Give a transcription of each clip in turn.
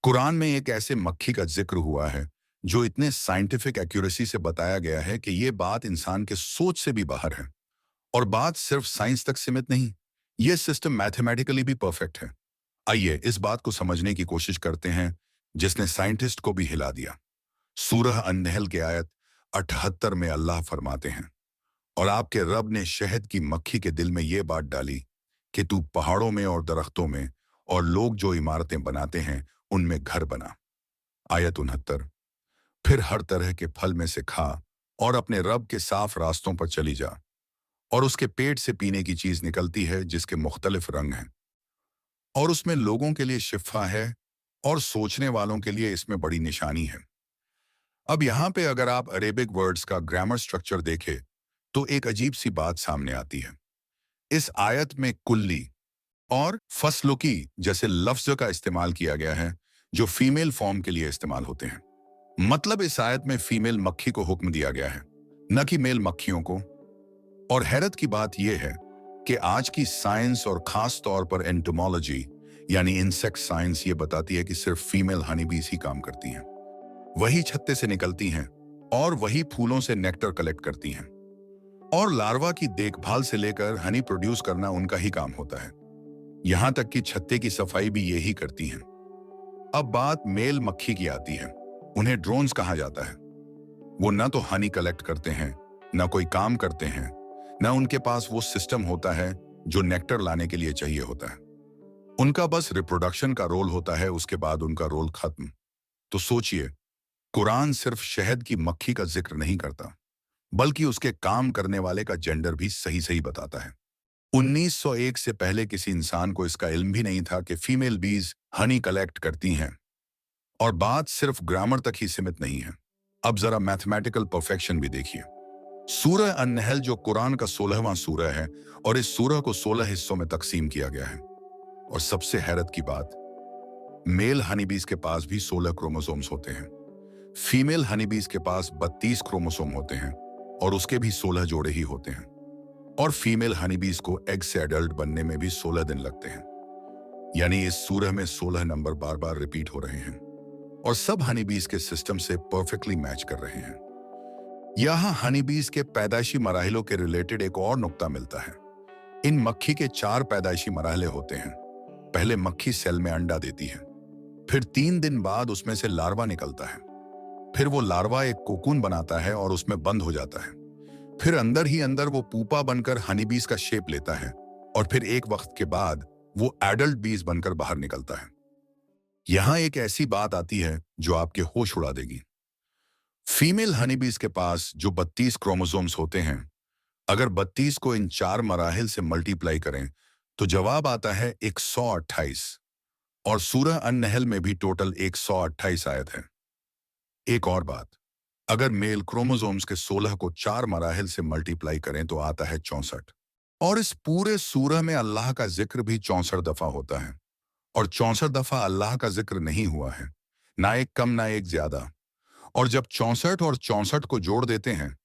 कुरान में एक ऐसे मक्खी का जिक्र हुआ है जो इतने साइंटिफिक एक्यूरेसी से बताया गया है कि ये बात इंसान के सोच से भी बाहर है। और बात सिर्फ साइंस तक सीमित नहीं, ये सिस्टम मैथमेटिकली भी परफेक्ट है। आइए इस बात को समझने की कोशिश करते हैं जिसने साइंटिस्ट को भी हिला दिया। सूरह अन-नहल के आयत 78 में अल्लाह फरमाते हैं, और आपके रब ने शहद की मक्खी के दिल में ये बात डाली कि तू पहाड़ों में और दरख्तों में और लोग जो इमारतें बनाते हैं उनमें घर बना। आयत 69। फिर हर तरह के फल में से खा और अपने रब के साफ रास्तों पर चली जा, और उसके पेट से पीने की चीज निकलती है जिसके मुख्तलिफ रंग हैं, और उसमें लोगों के लिए शिफा है और सोचने वालों के लिए इसमें बड़ी निशानी है। अब यहाँ पे अगर आप अरेबिक वर्ड्स का ग्रामर स्ट्रक्चर देखें तो एक अजीब सी बात सामने आती है। इस आयत में कुल्ली और फसलुकी जैसे लफ्ज का इस्तेमाल किया गया है जो फीमेल फॉर्म के लिए इस्तेमाल होते हैं। मतलब इस आयत में फीमेल मक्खी को हुक्म दिया गया है, न कि मेल मक्खियों को। और हैरत की बात यह है कि आज की साइंस और खास तौर पर एंटोमोलॉजी यानी इंसेक्ट साइंस ये बताती है कि सिर्फ फीमेल हनी बीज ही काम करती हैं। वही छत्ते से निकलती हैं और वही फूलों से नेक्टर कलेक्ट करती हैं, और लार्वा की देखभाल से लेकर हनी प्रोड्यूस करना उनका ही काम होता है। यहां तक कि छत्ते की सफाई भी यही करती हैं। अब बात मेल मक्खी की आती है। उन्हें ड्रोन्स कहा जाता है। वो न तो हनी कलेक्ट करते हैं, न कोई काम करते हैं, न उनके पास वो सिस्टम होता है जो नेक्टर लाने के लिए चाहिए होता है। उनका बस रिप्रोडक्शन का रोल होता है, उसके बाद उनका रोल खत्म। तो सोचिए, कुरान सिर्फ शहद की मक्खी का जिक्र नहीं करता, बल्कि उसके काम करने वाले का जेंडर भी सही सही बताता है। 1901 से पहले किसी इंसान को इसका इल्म भी नहीं था कि फीमेल बीज हनी कलेक्ट करती हैं। और बात सिर्फ ग्रामर तक ही सीमित नहीं है। अब जरा मैथमेटिकल परफेक्शन भी देखिए। सूरह अन-नहल जो कुरान का 16वां सूरह है, और इस सूरह को 16 हिस्सों में तकसीम किया गया है। और सबसे हैरत की बात, मेल हनीबीज के पास भी 16 क्रोमोसोम्स होते हैं। फीमेल हनीबीज के पास 32 क्रोमोसोम होते हैं, और उसके भी 16 जोड़े ही होते हैं। और फीमेल हनीबीज को एग से एडल्ट बनने में भी 16 दिन लगते हैं। यानी इस सूरह में 16 नंबर बार बार रिपीट हो रहे हैं, और सब हनीबीज के सिस्टम से परफेक्टली मैच कर रहे हैं। यहाँ हनीबीज के पैदाइशी मराहिलों के रिलेटेड एक और नुक्ता मिलता है। इन मक्खी के 4 पैदाइशी मराहले होते हैं। पहले मक्खी सेल में अंडा देती है, फिर 3 दिन बाद उसमें से लार्वा निकलता है, फिर वो लार्वा एक कोकून बनाता है और उसमें बंद हो जाता है, फिर अंदर ही अंदर वो पूपा बनकर हनीबीज का शेप लेता है, और फिर एक वक्त के बाद वो एडल्ट बीज बनकर बाहर निकलता है। यहां एक ऐसी बात आती है जो आपके होश उड़ा देगी। फीमेल हनीबीज के पास जो 32 क्रोमोसोम्स होते हैं, अगर 32 को इन 4 मराहिल से मल्टीप्लाई करें तो जवाब आता है 128। और सूरह अन-नहल में भी टोटल 128 आयत है। एक और बात, अगर मेल क्रोमोसोम्स के 16 को 4 मराहिल से मल्टीप्लाई करें तो आता है 64। और इस पूरे सूरह में अल्लाह का जिक्र भी 64 दफा होता है। और 64 दफा अल्लाह का जिक्र नहीं हुआ है, ना एक कम ना एक ज्यादा। और जब 64 और 64 को जोड़ देते हैं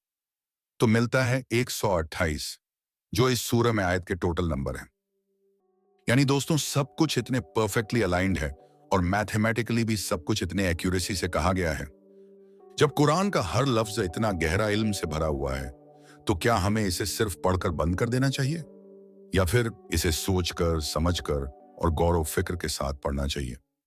तो मिलता है 128, जो इस सूरह में आयत के टोटल नंबर हैं। यानी दोस्तों, सब कुछ इतने परफेक्टली अलाइंड है, और मैथमेटिकली भी सब कुछ इतने एक्यूरेसी से कहा गया है। जब कुरान का हर लफ्ज इतना गहरा इल्म से भरा हुआ है, तो क्या हमें इसे सिर्फ पढ़कर बंद कर देना चाहिए, या फिर इसे सोचकर, समझकर और गौर व फिक्र के साथ पढ़ना चाहिए?